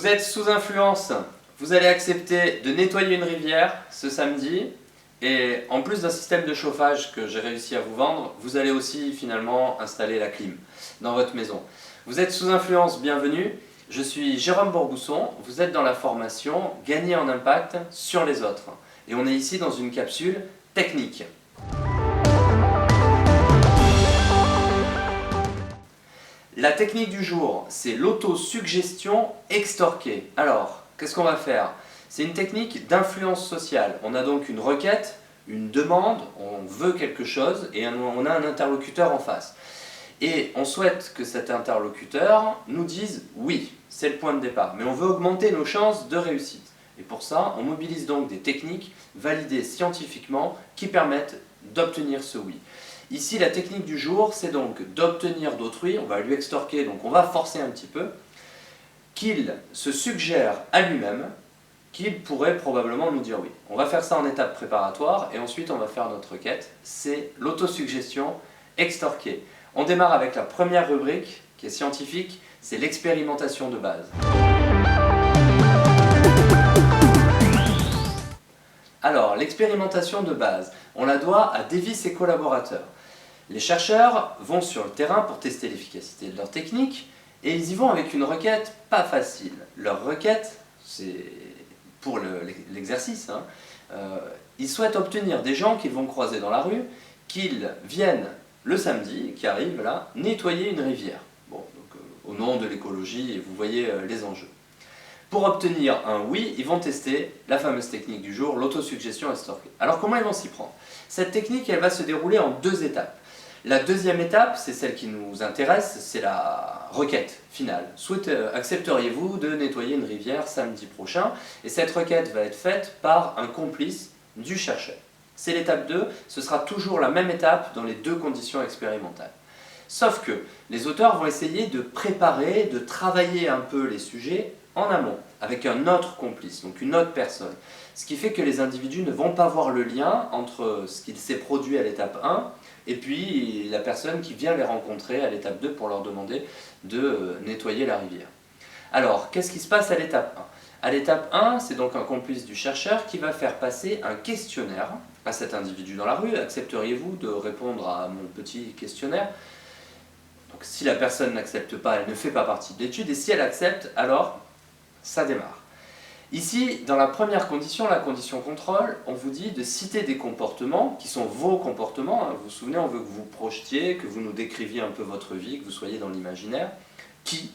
êtes sous influence, vous allez accepter de nettoyer une rivière ce samedi et en plus d'un système de chauffage que j'ai réussi à vous vendre, vous allez aussi finalement installer la clim dans votre maison. Vous êtes sous influence, bienvenue. Je suis Jérôme Bourgousson, vous êtes dans la formation Gagner en impact sur les autres. Et on est ici dans une capsule technique. La technique du jour, c'est l'autosuggestion extorquée. Alors, qu'est-ce qu'on va faire? C'est une technique d'influence sociale. On a donc une requête, une demande, on veut quelque chose et on a un interlocuteur en face. Et on souhaite que cet interlocuteur nous dise oui, c'est le point de départ. Mais on veut augmenter nos chances de réussite. Et pour ça, on mobilise donc des techniques validées scientifiquement qui permettent d'obtenir ce oui. Ici, la technique du jour, c'est donc d'obtenir d'autrui, on va lui extorquer, donc on va forcer un petit peu, qu'il se suggère à lui-même qu'il pourrait probablement nous dire oui. On va faire ça en étape préparatoire et ensuite on va faire notre requête, c'est l'autosuggestion extorquée. On démarre avec la première rubrique qui est scientifique, c'est l'expérimentation de base. Alors, l'expérimentation de base, on la doit à Davis et collaborateurs. Les chercheurs vont sur le terrain pour tester l'efficacité de leur technique et ils y vont avec une requête pas facile. Leur requête, c'est pour l'exercice, ils souhaitent obtenir des gens qu'ils vont croiser dans la rue, qu'ils viennent le samedi, qui arrive là, nettoyer une rivière. Bon, donc, au nom de l'écologie, et vous voyez les enjeux. Pour obtenir un oui, ils vont tester la fameuse technique du jour, l'autosuggestion extorquée. Alors comment ils vont s'y prendre? Cette technique, elle va se dérouler en deux étapes. La deuxième étape, c'est celle qui nous intéresse, c'est la requête finale. Accepteriez-vous de nettoyer une rivière samedi prochain? Et cette requête va être faite par un complice du chercheur. C'est l'étape 2, ce sera toujours la même étape dans les deux conditions expérimentales. Sauf que les auteurs vont essayer de préparer, de travailler un peu les sujets en amont, avec un autre complice, donc une autre personne. Ce qui fait que les individus ne vont pas voir le lien entre ce qu'il s'est produit à l'étape 1 et puis la personne qui vient les rencontrer à l'étape 2 pour leur demander de nettoyer la rivière. Alors, qu'est-ce qui se passe à l'étape 1? À l'étape 1, c'est donc un complice du chercheur qui va faire passer un questionnaire à cet individu dans la rue. Accepteriez-vous de répondre à mon petit questionnaire? Donc, si la personne n'accepte pas, elle ne fait pas partie de l'étude, et si elle accepte, alors ça démarre. Ici, dans la première condition, la condition contrôle, on vous dit de citer des comportements qui sont vos comportements. Vous vous souvenez, on veut que vous projetiez, que vous nous décriviez un peu votre vie, que vous soyez dans l'imaginaire. Qui,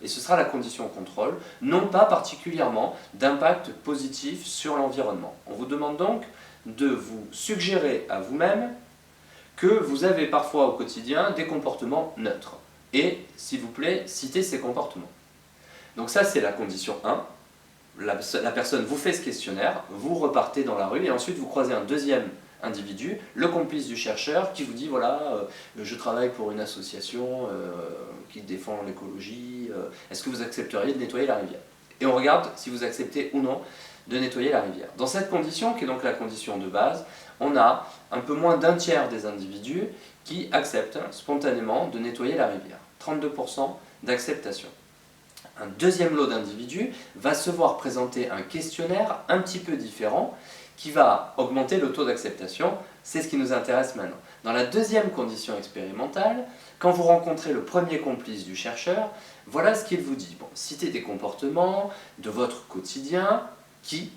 et ce sera la condition contrôle, n'ont pas particulièrement d'impact positif sur l'environnement. On vous demande donc de vous suggérer à vous-même que vous avez parfois au quotidien des comportements neutres. Et, s'il vous plaît, citez ces comportements. Donc ça, c'est la condition 1. La personne vous fait ce questionnaire, vous repartez dans la rue et ensuite vous croisez un deuxième individu, le complice du chercheur, qui vous dit voilà, je travaille pour une association qui défend l'écologie, est-ce que vous accepteriez de nettoyer la rivière? Et on regarde si vous acceptez ou non de nettoyer la rivière. Dans cette condition, qui est donc la condition de base, on a un peu moins d'un tiers des individus qui acceptent spontanément de nettoyer la rivière. 32% d'acceptation. Un deuxième lot d'individus va se voir présenter un questionnaire un petit peu différent qui va augmenter le taux d'acceptation. C'est ce qui nous intéresse maintenant. Dans la deuxième condition expérimentale, quand vous rencontrez le premier complice du chercheur, voilà ce qu'il vous dit. Bon, citez des comportements de votre quotidien qui,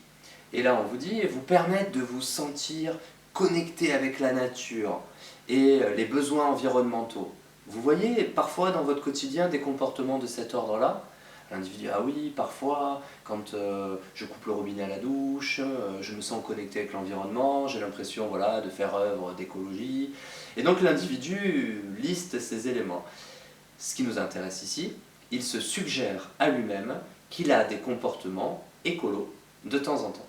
et là on vous dit, vous permettent de vous sentir connecté avec la nature et les besoins environnementaux. Vous voyez parfois dans votre quotidien des comportements de cet ordre-là? L'individu, ah oui, parfois, quand je coupe le robinet à la douche, je me sens connecté avec l'environnement, j'ai l'impression voilà, de faire œuvre d'écologie. Et donc l'individu liste ces éléments. Ce qui nous intéresse ici, il se suggère à lui-même qu'il a des comportements écolos de temps en temps.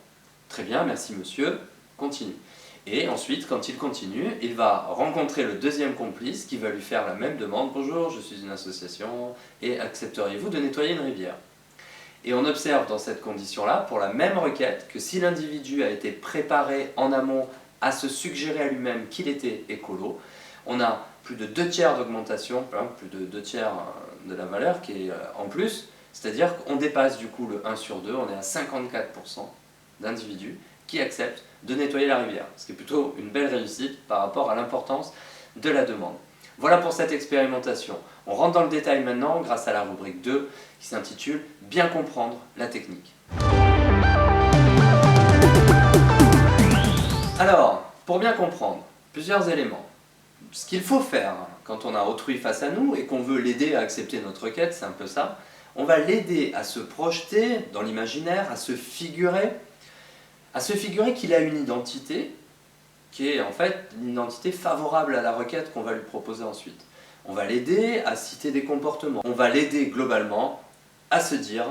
Très bien, merci monsieur, continue. Et ensuite, quand il continue, il va rencontrer le deuxième complice qui va lui faire la même demande. « Bonjour, je suis une association et accepteriez-vous de nettoyer une rivière ?» Et on observe dans cette condition-là, pour la même requête, que si l'individu a été préparé en amont à se suggérer à lui-même qu'il était écolo, on a plus de 2 tiers d'augmentation, plus de 2 tiers de la valeur qui est en plus, C'est-à-dire qu'on dépasse du coup le 1 sur 2, on est à 54% d'individus qui acceptent de nettoyer la rivière, ce qui est plutôt une belle réussite par rapport à l'importance de la demande. Voilà pour cette expérimentation. On rentre dans le détail maintenant grâce à la rubrique 2 qui s'intitule « Bien comprendre la technique ». Alors, pour bien comprendre, plusieurs éléments. Ce qu'il faut faire quand on a autrui face à nous et qu'on veut l'aider à accepter notre requête, c'est un peu ça. On va l'aider à se projeter dans l'imaginaire, à se figurer qu'il a une identité qui est en fait une identité favorable à la requête qu'on va lui proposer ensuite. On va l'aider à citer des comportements. On va l'aider globalement à se dire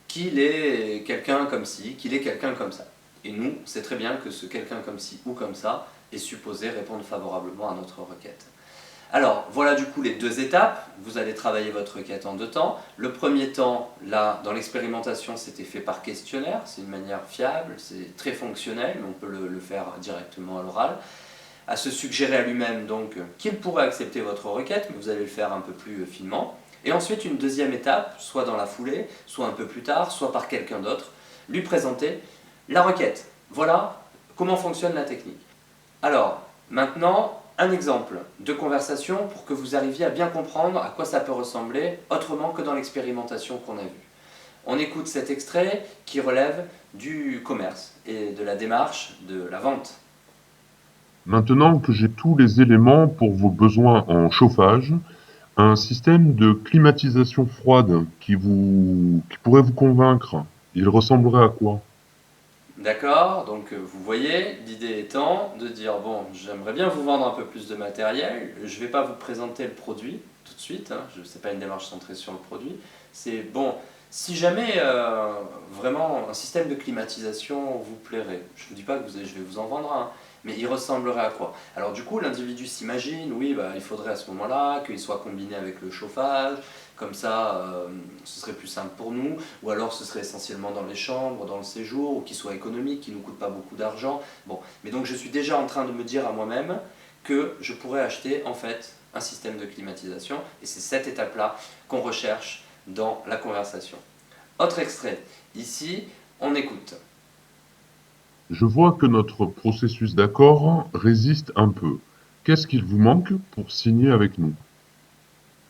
qu'il est quelqu'un comme ci, qu'il est quelqu'un comme ça. Et nous, on sait très bien que ce quelqu'un comme ci ou comme ça est supposé répondre favorablement à notre requête. Alors, voilà du coup les deux étapes. Vous allez travailler votre requête en deux temps. Le premier temps, là, dans l'expérimentation, c'était fait par questionnaire. C'est une manière fiable, c'est très fonctionnel, mais on peut le faire directement à l'oral. À se suggérer à lui-même donc qu'il pourrait accepter votre requête, mais vous allez le faire un peu plus finement. Et ensuite, une deuxième étape, soit dans la foulée, soit un peu plus tard, soit par quelqu'un d'autre, lui présenter la requête. Voilà comment fonctionne la technique. Alors, maintenant, un exemple de conversation pour que vous arriviez à bien comprendre à quoi ça peut ressembler autrement que dans l'expérimentation qu'on a vue. On écoute cet extrait qui relève du commerce et de la démarche de la vente. Maintenant que j'ai tous les éléments pour vos besoins en chauffage, un système de climatisation froide qui pourrait vous convaincre, il ressemblerait à quoi? D'accord, donc vous voyez, l'idée étant de dire bon, j'aimerais bien vous vendre un peu plus de matériel, je ne vais pas vous présenter le produit tout de suite, hein, c'est pas une démarche centrée sur le produit, c'est bon, si jamais vraiment un système de climatisation vous plairait, je ne vous dis pas que je vais vous en vendre un, mais il ressemblerait à quoi? Alors du coup, l'individu s'imagine, oui, bah, il faudrait à ce moment-là qu'il soit combiné avec le chauffage, comme ça ce serait plus simple pour nous, ou alors ce serait essentiellement dans les chambres, dans le séjour, ou qu'il soit économique, qui ne nous coûte pas beaucoup d'argent. Bon, mais donc je suis déjà en train de me dire à moi-même que je pourrais acheter en fait un système de climatisation, et c'est cette étape-là qu'on recherche dans la conversation. Autre extrait, ici on écoute. Je vois que notre processus d'accord résiste un peu. Qu'est-ce qu'il vous manque pour signer avec nous?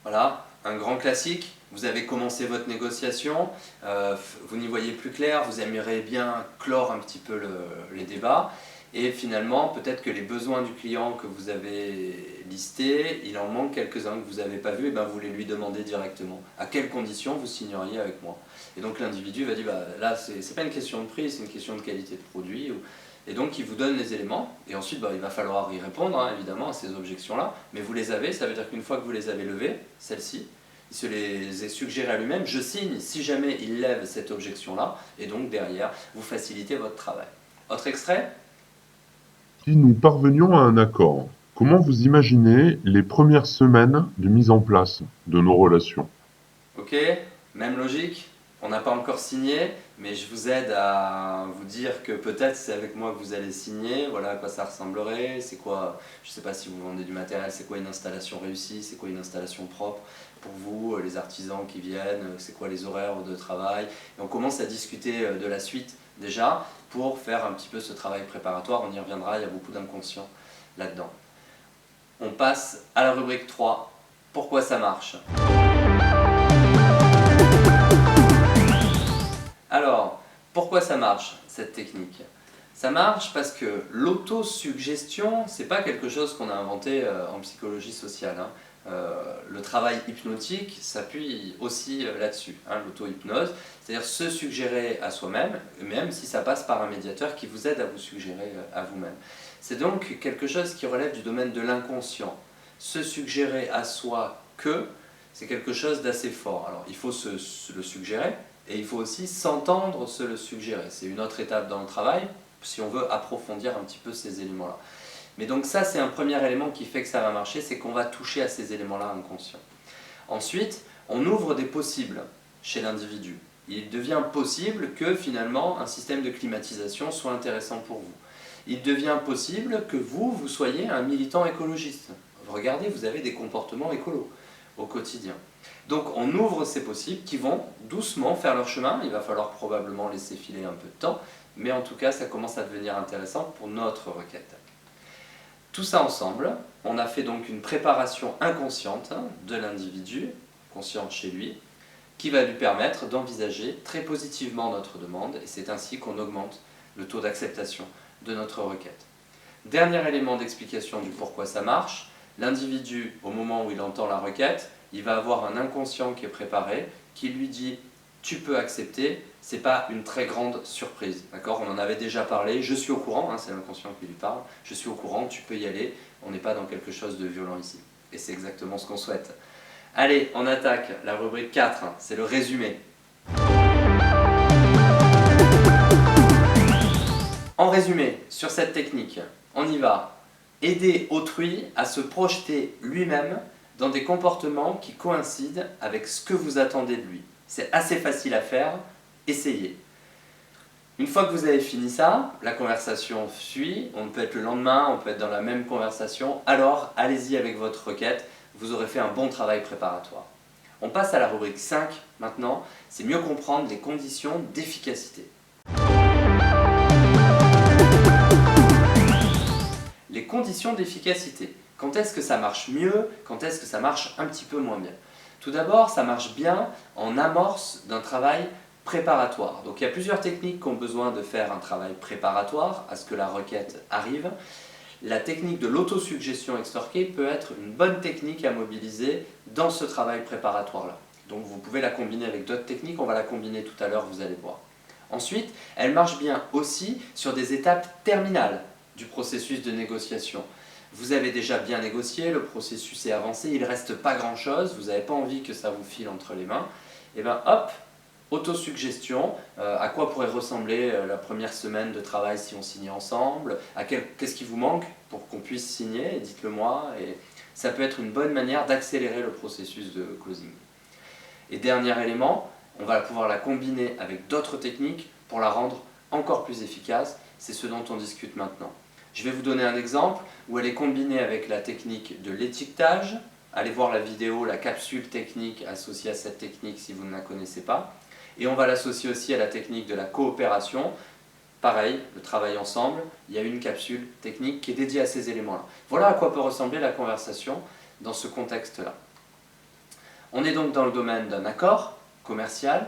Voilà, un grand classique. Vous avez commencé votre négociation, vous n'y voyez plus clair, vous aimeriez bien clore un petit peu les débats, et finalement, peut-être que les besoins du client que vous avez listés, il en manque quelques-uns que vous n'avez pas vus, et ben vous les lui demandez directement. À quelles conditions vous signeriez avec moi? Et donc l'individu va dire, bah, là, c'est pas une question de prix, c'est une question de qualité de produit. Et donc il vous donne les éléments, et ensuite bah, il va falloir y répondre, hein, évidemment, à ces objections-là. Mais vous les avez, ça veut dire qu'une fois que vous les avez levées, celles-ci, il se les est suggérées à lui-même, je signe si jamais il lève cette objection-là, et donc derrière, vous facilitez votre travail. Autre extrait? Si nous parvenions à un accord, comment vous imaginez les premières semaines de mise en place de nos relations? Ok, même logique. On n'a pas encore signé, mais je vous aide à vous dire que peut-être c'est avec moi que vous allez signer, voilà à quoi ça ressemblerait, c'est quoi, je ne sais pas si vous vendez du matériel, c'est quoi une installation réussie, c'est quoi une installation propre pour vous, les artisans qui viennent, c'est quoi les horaires de travail. Et on commence à discuter de la suite déjà pour faire un petit peu ce travail préparatoire, on y reviendra, il y a beaucoup d'inconscient là-dedans. On passe à la rubrique 3, pourquoi ça marche? Alors, pourquoi ça marche, cette technique? Ça marche parce que l'autosuggestion, c'est pas quelque chose qu'on a inventé en psychologie sociale, hein. Le travail hypnotique s'appuie aussi là-dessus, hein, l'auto-hypnose, c'est-à-dire se suggérer à soi-même, même si ça passe par un médiateur qui vous aide à vous suggérer à vous-même. C'est donc quelque chose qui relève du domaine de l'inconscient. Se suggérer à soi que, c'est quelque chose d'assez fort. Alors, il faut le suggérer, et il faut aussi s'entendre se le suggérer. C'est une autre étape dans le travail, si on veut approfondir un petit peu ces éléments-là. Mais donc ça, c'est un premier élément qui fait que ça va marcher, c'est qu'on va toucher à ces éléments-là inconscients. Ensuite, on ouvre des possibles chez l'individu. Il devient possible que finalement un système de climatisation soit intéressant pour vous. Il devient possible que vous soyez un militant écologiste. Regardez, vous avez des comportements écolos. au quotidien. Donc on ouvre ces possibles qui vont doucement faire leur chemin, il va falloir probablement laisser filer un peu de temps, mais en tout cas ça commence à devenir intéressant pour notre requête. Tout ça ensemble, on a fait donc une préparation inconsciente de l'individu, consciente chez lui, qui va lui permettre d'envisager très positivement notre demande, et c'est ainsi qu'on augmente le taux d'acceptation de notre requête. Dernier élément d'explication du pourquoi ça marche, l'individu, au moment où il entend la requête, il va avoir un inconscient qui est préparé, qui lui dit « tu peux accepter », c'est pas une très grande surprise, d'accord? On en avait déjà parlé, je suis au courant, hein, c'est l'inconscient qui lui parle, je suis au courant, tu peux y aller, on n'est pas dans quelque chose de violent ici. Et c'est exactement ce qu'on souhaite. Allez, on attaque la rubrique 4, c'est le résumé. En résumé, sur cette technique, on y va. Aider autrui à se projeter lui-même dans des comportements qui coïncident avec ce que vous attendez de lui. C'est assez facile à faire, essayez. Une fois que vous avez fini ça, la conversation suit, on peut être le lendemain, on peut être dans la même conversation, alors allez-y avec votre requête, vous aurez fait un bon travail préparatoire. On passe à la rubrique 5 maintenant, c'est mieux comprendre les conditions d'efficacité. Les conditions d'efficacité. Quand est-ce que ça marche mieux? Quand est-ce que ça marche un petit peu moins bien? Tout d'abord, ça marche bien en amorce d'un travail préparatoire. Donc il y a plusieurs techniques qui ont besoin de faire un travail préparatoire à ce que la requête arrive. La technique de l'autosuggestion extorquée peut être une bonne technique à mobiliser dans ce travail préparatoire-là. Donc vous pouvez la combiner avec d'autres techniques, on va la combiner tout à l'heure, vous allez voir. Ensuite, elle marche bien aussi sur des étapes terminales du processus de négociation. Vous avez déjà bien négocié, le processus est avancé, il ne reste pas grand-chose, vous n'avez pas envie que ça vous file entre les mains. Et bien hop, autosuggestion, à quoi pourrait ressembler la première semaine de travail si on signait ensemble, qu'est-ce qui vous manque pour qu'on puisse signer, dites-le moi, et ça peut être une bonne manière d'accélérer le processus de closing. Et dernier élément, on va pouvoir la combiner avec d'autres techniques pour la rendre encore plus efficace, c'est ce dont on discute maintenant. Je vais vous donner un exemple où elle est combinée avec la technique de l'étiquetage. Allez voir la vidéo, la capsule technique associée à cette technique si vous ne la connaissez pas. Et on va l'associer aussi à la technique de la coopération. Pareil, le travail ensemble, il y a une capsule technique qui est dédiée à ces éléments-là. Voilà à quoi peut ressembler la conversation dans ce contexte-là. On est donc dans le domaine d'un accord commercial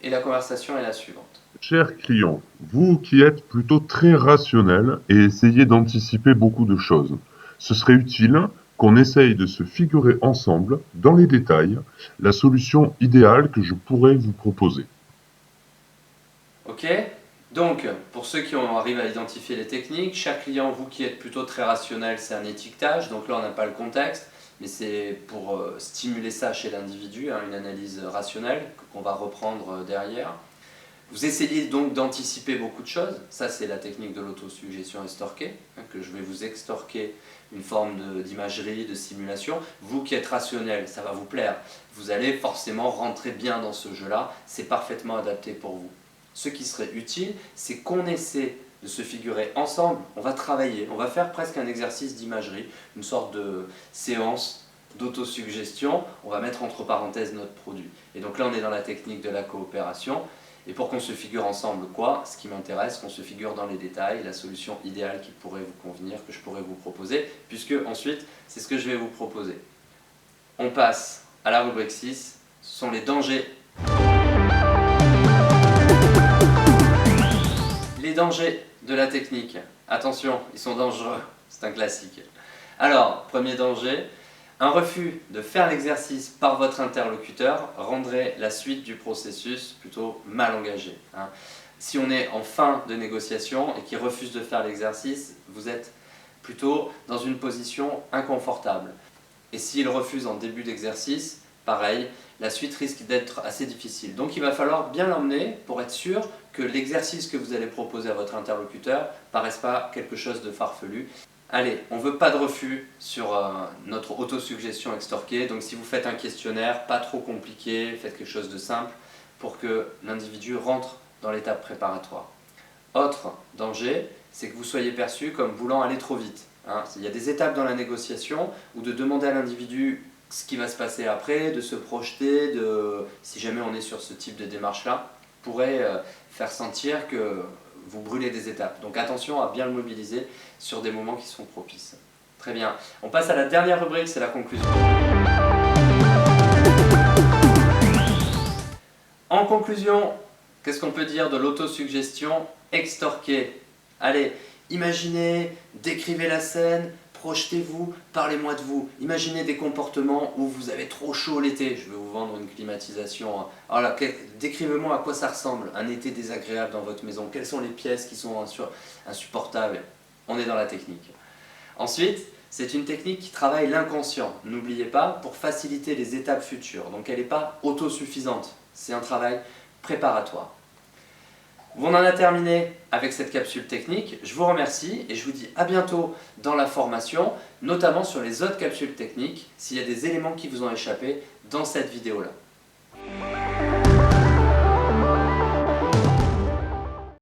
et la conversation est la suivante. Cher client, vous qui êtes plutôt très rationnel et essayez d'anticiper beaucoup de choses, ce serait utile qu'on essaye de se figurer ensemble, dans les détails, la solution idéale que je pourrais vous proposer. Ok? Donc, pour ceux qui arrivent à identifier les techniques, cher client, vous qui êtes plutôt très rationnel, c'est un étiquetage, donc là on n'a pas le contexte, mais c'est pour stimuler ça chez l'individu, hein, une analyse rationnelle qu'on va reprendre derrière. Vous essayez donc d'anticiper beaucoup de choses, ça c'est la technique de l'autosuggestion extorquée, hein, que je vais vous extorquer une forme d'imagerie, de simulation. Vous qui êtes rationnel, ça va vous plaire, vous allez forcément rentrer bien dans ce jeu-là, c'est parfaitement adapté pour vous. Ce qui serait utile, c'est qu'on essaie de se figurer ensemble, on va travailler, on va faire presque un exercice d'imagerie, une sorte de séance d'autosuggestion, on va mettre entre parenthèses notre produit. Et donc là on est dans la technique de la coopération. Et pour qu'on se figure ensemble quoi, ce qui m'intéresse, qu'on se figure dans les détails, la solution idéale qui pourrait vous convenir, que je pourrais vous proposer, puisque ensuite, c'est ce que je vais vous proposer. On passe à la rubrique 6, ce sont les dangers. Les dangers de la technique. Attention, ils sont dangereux, c'est un classique. Alors, premier danger, un refus de faire l'exercice par votre interlocuteur rendrait la suite du processus plutôt mal engagée. Hein. Si on est en fin de négociation et qu'il refuse de faire l'exercice, vous êtes plutôt dans une position inconfortable. Et s'il refuse en début d'exercice, pareil, la suite risque d'être assez difficile. Donc il va falloir bien l'emmener pour être sûr que l'exercice que vous allez proposer à votre interlocuteur ne paraisse pas quelque chose de farfelu. Allez, on ne veut pas de refus sur notre autosuggestion extorquée, donc si vous faites un questionnaire, pas trop compliqué, faites quelque chose de simple pour que l'individu rentre dans l'étape préparatoire. Autre danger, c'est que vous soyez perçu comme voulant aller trop vite. Hein. Il y a des étapes dans la négociation où de demander à l'individu ce qui va se passer après, de se projeter, si jamais on est sur ce type de démarche-là, pourrait faire sentir que vous brûlez des étapes. Donc attention à bien le mobiliser sur des moments qui sont propices. Très bien. On passe à la dernière rubrique, c'est la conclusion. En conclusion, qu'est-ce qu'on peut dire de l'autosuggestion extorquée? Allez, imaginez, décrivez la scène, projetez-vous, parlez-moi de vous. Imaginez des comportements où vous avez trop chaud l'été. Je vais vous vendre une climatisation. Alors là, décrivez-moi à quoi ça ressemble, un été désagréable dans votre maison. Quelles sont les pièces qui sont insupportables? On est dans la technique. Ensuite, c'est une technique qui travaille l'inconscient. N'oubliez pas, pour faciliter les étapes futures. Donc elle n'est pas autosuffisante. C'est un travail préparatoire. On en a terminé avec cette capsule technique. Je vous remercie et je vous dis à bientôt dans la formation, notamment sur les autres capsules techniques, s'il y a des éléments qui vous ont échappé dans cette vidéo-là.